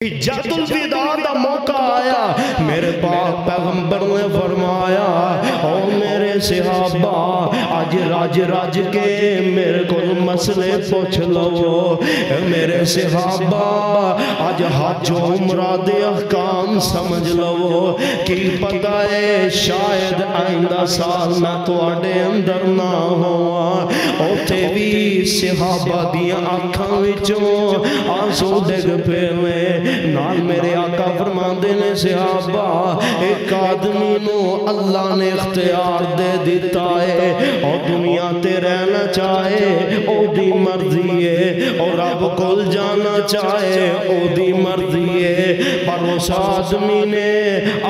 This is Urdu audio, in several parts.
حجۃ الوداع دا موقع آیا، میرے پاک پیغمبر نے فرمایا او میرے صحابہ آج راج راج کے میرے کو مسئلے پوچھ لو، میرے صحابہ آج حج و عمرہ دے احکام سمجھ لو، کی پتہ ہے شاید آئندہ سال میں تو آڈے اندر نہ ہوا۔ اوتھے بھی صحابہ دیا آنکھاں وچوں آنسو ڈگ پے نال میرے آقا فرماندے نے صحابہ ایک آدمی نو اللہ نے اختیار دے دیتا ہے اور دنیا تے رہنا چاہے او دی مرضی ہے اور رب کول جانا چاہے او دی مرضی ہے، پر اس آدمی نے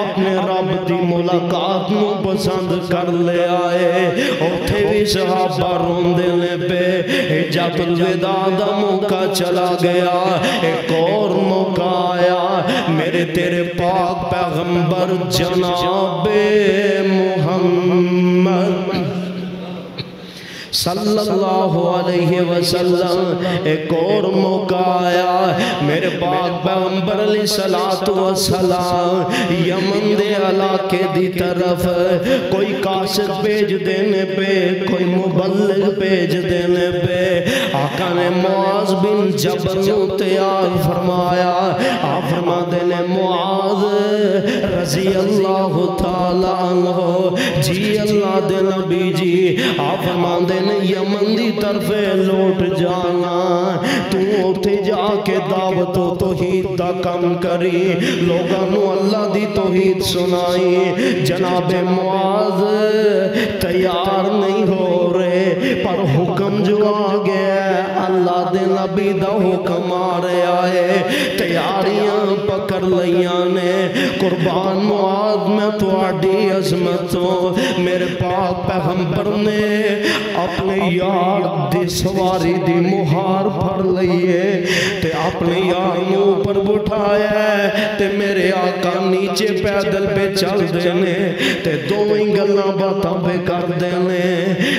اپنے رب دی ملاقات نو پسند کر لے آئے۔ اوتھے بھی صحابہ روندے نے پہ حجۃ الوداع دا موقع چلا گیا، ایک اور موقع آیا، میرے تیرے پاک پیغمبر جناب محمد صلی اللہ علیہ وسلم ایک اور موقع آیا، میرے پاک پیغمبر علیہ السلام یمن دے علاقے دی طرف کوئی قاصد بھیج دینے پہ کوئی مبلغ بھیج دینے پہ آقا نے معاذ بن جبل تیار فرمایا، آپ فرما دینے معاذ رضی اللہ تعالیٰ عنہ جی اللہ دے نبی جی، آپ فرما دینے یمن دی طرف لوٹ جانا، تو اٹھے جا کے دعوت و توحید دا کم کری، لوگانو اللہ دی توحید سنائی۔ جناب معاذ تیار نہیں ہو رہے پر حکم جو آگیا ہے اللہ دے نبی دا حکم آ رہا ہے، تیاریاں پکر لیاں نے، قربان معاذ میں تو آڈی عظمتوں میرے پاک پیغمبر نے اپنے یار دی سواری دی مہار پھڑ لئیے تے اپنے یار مو پر بٹھایا ہے تے میرے آقا نیچے پیدل پہ چل دینے تے دوئیں گلنا باتاں پہ کر دینے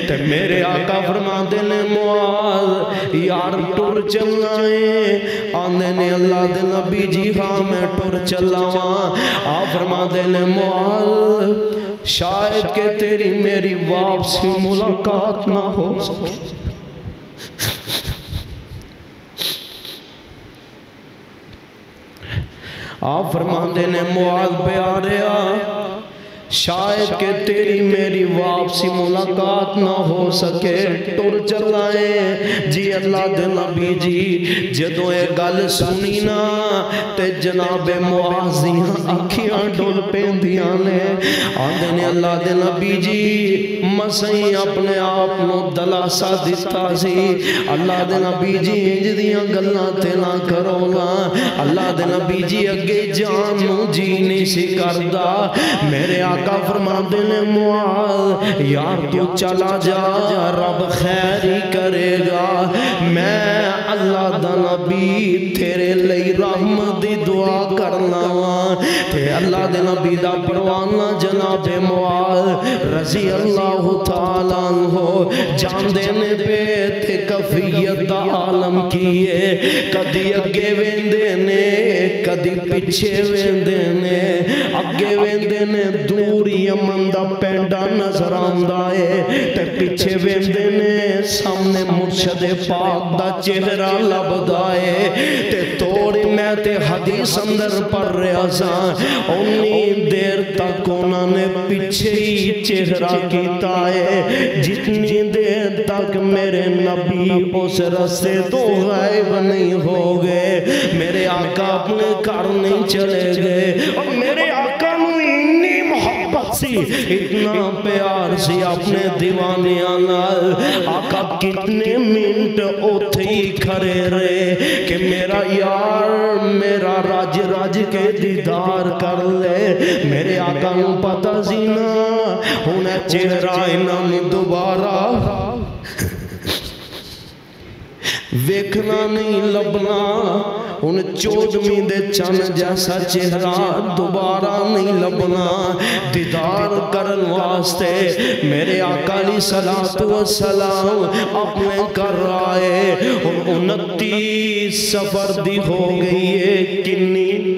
تے میرے آقا فرما دینے معاذ یار ٹور چلائیں آنے نے اللہ دے نبی جی ہاں میں ٹور چلاواں، آپ فرما دینے معاذ شاید کہ تیری میری واپسی ملاقات نہ ہو سکے۔ آپ فرماندے نے معاذ پہ آ رہا شاید کہ تیری میری واپسی ملاقات نہ ہو سکے، ٹور چلائیں جی اللہ دے نبی جی۔ جدوں اے گل سنی نا تے جناب معاذیاں اکھیاں ڈول پیندیاں نے، آندے نے اللہ دے نبی جی مسئیں اپنے آپ نو دلاسا دیتا سی، اللہ دے نبی جی انج دیاں گلاں تے نہ کرو گا، اللہ دے نبی جی اگے جان نو جی نہیں سی کردا، میرے آقا فرما دینے معاذ یار تو چلا جا رب خیر ہی کرے گا، میں اللہ دا نبی تیرے لئی رحمت دی دعا کرنا تے اللہ دے نبی دا پروانہ جناب معاذ رضی اللہ تعالیٰ عنہ جان دینے پہ تے کفیت دا عالم کیے، کدی اگے ویندے نے کدی پچھے ویندے نے، اگے ویندے نے دور یمن دا پینڈا نظر آندہ ہے تے پچھے ویندے نے سامنے مرشد پاک دا چہرہ لبدائے تے توڑی میں تے حدیث اندر پر ریاضاں انہی دیر تک انہوں نے پچھے ہی چہرہ کیتا ہے جتنی دیر تک میرے نبی اس رستے تو غائب نہیں ہو گئے، میرے آقا اپنے گھر نہیں چلے گئے اور میرے آقا اتنی محبت سی اتنا پیار سی اپنے دیوانیاں نال، آقا کتنے منٹ اوتھے ہی کھڑے رہے کہ میرا یار میرا راج راج کے دیدار کر لے، میرے آقا نو پتہ سی نا انہیں چہرہ انہوں دوبارہ ویکھنا نہیں لبنا، ان چودھویں دے چند جیسا چہرہ دوبارہ نہیں لبنا دیدار کرن واسطے میرے آقا علیہ السلام اپنے کر رہا ہے 29 سفر دی ہو گئی ہے کنی